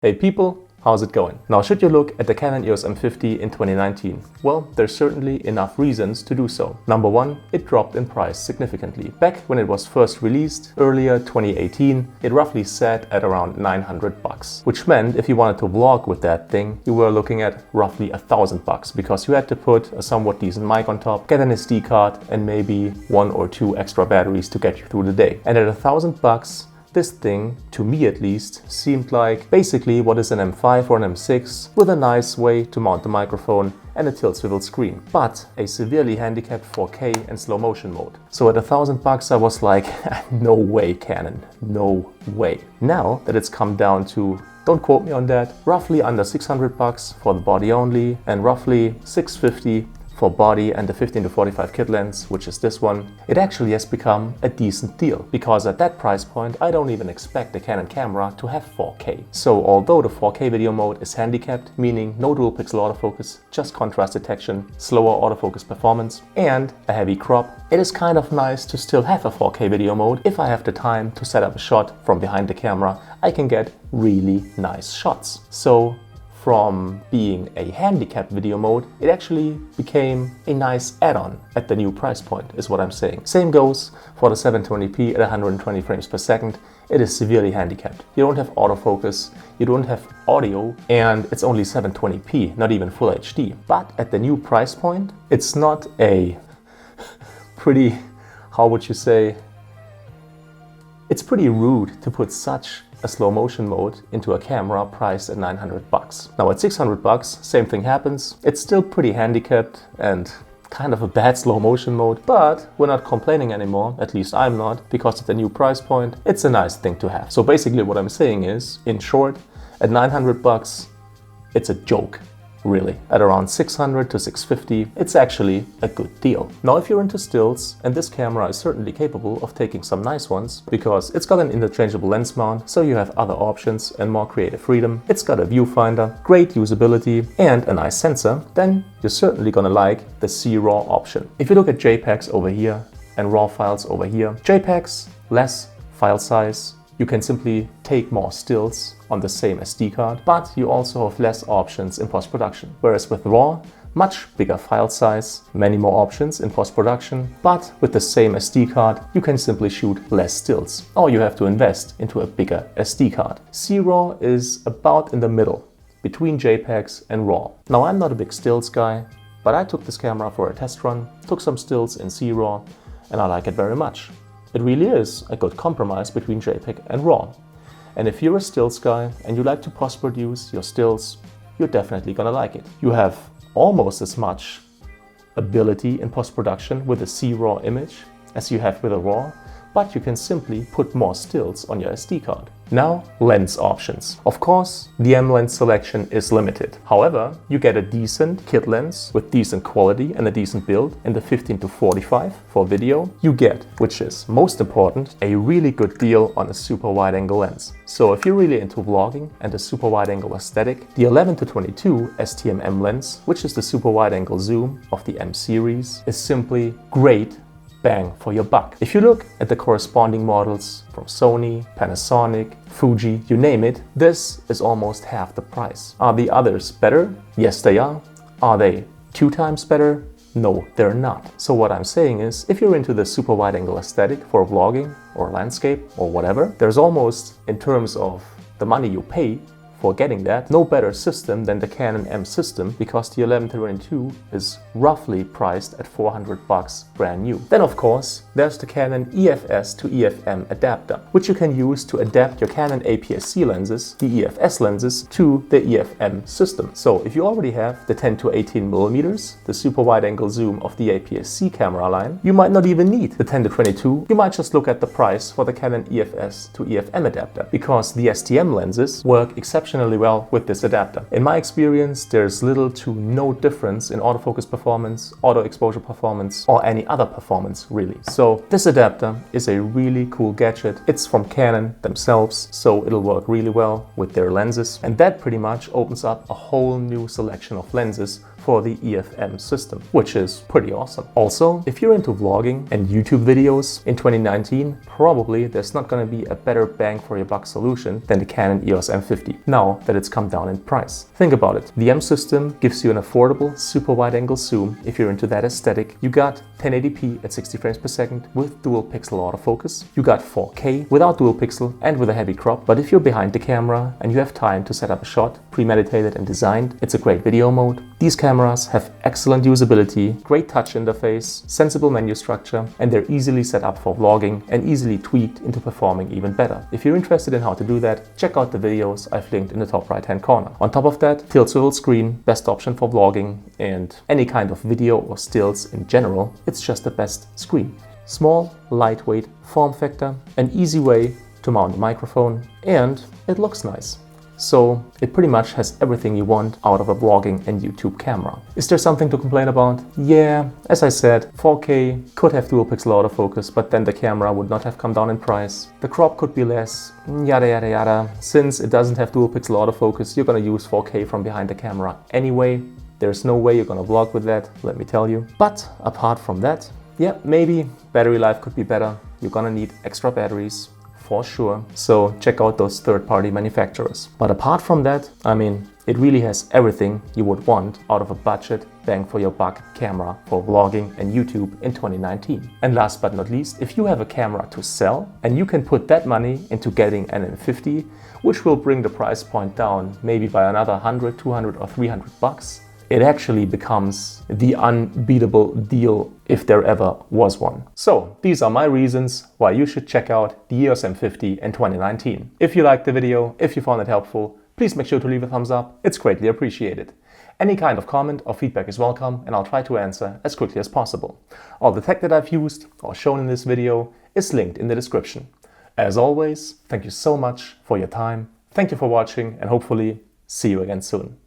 Hey people, how's it going? Now, should you look at the Canon EOS M50 in 2019? Well, there's certainly enough reasons to do so. Number one, it dropped in price significantly. Back when it was first released, earlier 2018, it roughly sat at around 900 bucks, which meant if you wanted to vlog with that thing, you were looking at roughly 1,000 bucks because you had to put a somewhat decent mic on top, get an SD card, and maybe 1 or 2 extra batteries to get you through the day. And at 1,000 bucks, this thing, to me at least, seemed like basically what is an M5 or an M6 with a nice way to mount the microphone and a tilt-swivel screen, but a severely handicapped 4K and slow motion mode. So at 1,000 bucks I was like, no way Canon, no way. Now that it's come down to, don't quote me on that, roughly under 600 bucks for the body only and roughly 650 for body and the 15 to 45 kit lens, which is this one, it actually has become a decent deal because at that price point I don't even expect the Canon camera to have 4K. So although the 4K video mode is handicapped, meaning no dual pixel autofocus, just contrast detection, slower autofocus performance and a heavy crop, it is kind of nice to still have a 4K video mode. If I have the time to set up a shot from behind the camera, I can get really nice shots. So from being a handicapped video mode, it actually became a nice add-on at the new price point, is what I'm saying. Same goes for the 720p at 120 frames per second. It is severely handicapped. You don't have autofocus, you don't have audio, and it's only 720p, not even full HD. But at the new price point, it's not a pretty, how would you say, it's pretty rude to put such a slow motion mode into a camera priced at 900 bucks. Now at 600 bucks, same thing happens. It's still pretty handicapped and kind of a bad slow motion mode, but we're not complaining anymore, at least I'm not, because at the new price point, it's a nice thing to have. So basically what I'm saying is, in short, at 900 bucks, it's a joke. Really, at around 600 to 650, it's actually a good deal. Now if you're into stills, and this camera is certainly capable of taking some nice ones, because it's got an interchangeable lens mount, so you have other options and more creative freedom. It's got a viewfinder, great usability, and a nice sensor, then you're certainly gonna like the C-RAW option. If you look at JPEGs over here and RAW files over here, JPEGs, less file size, you can simply take more stills on the same SD card, but you also have less options in post-production. Whereas with RAW, much bigger file size, many more options in post-production, but with the same SD card, you can simply shoot less stills, or you have to invest into a bigger SD card. C-RAW is about in the middle, between JPEGs and RAW. Now I'm not a big stills guy, but I took this camera for a test run, took some stills in C-RAW, and I like it very much. It really is a good compromise between JPEG and RAW. And if you're a stills guy and you like to post-produce your stills, you're definitely gonna like it. You have almost as much ability in post-production with a C-RAW image as you have with a RAW, but you can simply put more stills on your SD card. Now, lens options. Of course, the M lens selection is limited. However, you get a decent kit lens with decent quality and a decent build in the 15 to 45 for video. You get, which is most important, a really good deal on a super wide angle lens. So if you're really into vlogging and a super wide angle aesthetic, the 11 to 22 STM M lens, which is the super wide angle zoom of the M series, is simply great bang for your buck. If you look at the corresponding models from Sony, Panasonic, Fuji, you name it, this is almost half the price. Are the others better? Yes, they are. Are they 2 times better? No, they're not. So what I'm saying is, if you're into the super wide angle aesthetic for vlogging or landscape or whatever, there's almost, in terms of the money you pay for getting that, no better system than the Canon M system, because the 11 to 22 is roughly priced at 400 bucks brand new. Then of course, there's the Canon EFS to EF-M adapter, which you can use to adapt your Canon APS-C lenses, the EFS lenses, to the EF-M system. So if you already have the 10 to 18 millimeters, the super wide angle zoom of the APS-C camera line, you might not even need the 10 to 22. You might just look at the price for the Canon EFS to EF-M adapter, because the STM lenses work exceptionally well with this adapter. In my experience, there's little to no difference in autofocus performance, auto exposure performance, or any other performance really. So this adapter is a really cool gadget. It's from Canon themselves, so it'll work really well with their lenses. And that pretty much opens up a whole new selection of lenses for the EFM system, which is pretty awesome. Also, if you're into vlogging and YouTube videos in 2019, probably there's not going to be a better bang for your buck solution than the Canon EOS M50, now that it's come down in price. Think about it. The M system gives you an affordable super wide angle zoom if you're into that aesthetic. You got 1080p at 60 frames per second with dual pixel autofocus. You got 4K without dual pixel and with a heavy crop. But if you're behind the camera and you have time to set up a shot, premeditated and designed, it's a great video mode. These cameras have excellent usability, great touch interface, sensible menu structure, and they're easily set up for vlogging and easily tweaked into performing even better. If you're interested in how to do that, check out the videos I've linked in the top right hand corner. On top of that, tilt-swivel screen, best option for vlogging and any kind of video or stills in general. It's just the best screen. Small, lightweight form factor, an easy way to mount a microphone, and it looks nice. So it pretty much has everything you want out of a vlogging and YouTube camera. Is there something to complain about? Yeah, as I said, 4K could have dual pixel autofocus, but then the camera would not have come down in price. The crop could be less, yada yada yada. Since it doesn't have dual pixel autofocus, you're gonna use 4K from behind the camera anyway. There's no way you're gonna vlog with that, let me tell you. But apart from that, yeah, maybe battery life could be better. You're gonna need extra batteries, for sure. So check out those third-party manufacturers. But apart from that, I mean, it really has everything you would want out of a budget, bang for your buck camera for vlogging and YouTube in 2019. And last but not least, if you have a camera to sell and you can put that money into getting an M50, which will bring the price point down maybe by another 100, 200 or 300 bucks, it actually becomes the unbeatable deal if there ever was one. So these are my reasons why you should check out the EOS M50 in 2019. If you liked the video, if you found it helpful, please make sure to leave a thumbs up. It's greatly appreciated. Any kind of comment or feedback is welcome and I'll try to answer as quickly as possible. All the tech that I've used or shown in this video is linked in the description. As always, thank you so much for your time. Thank you for watching and hopefully see you again soon.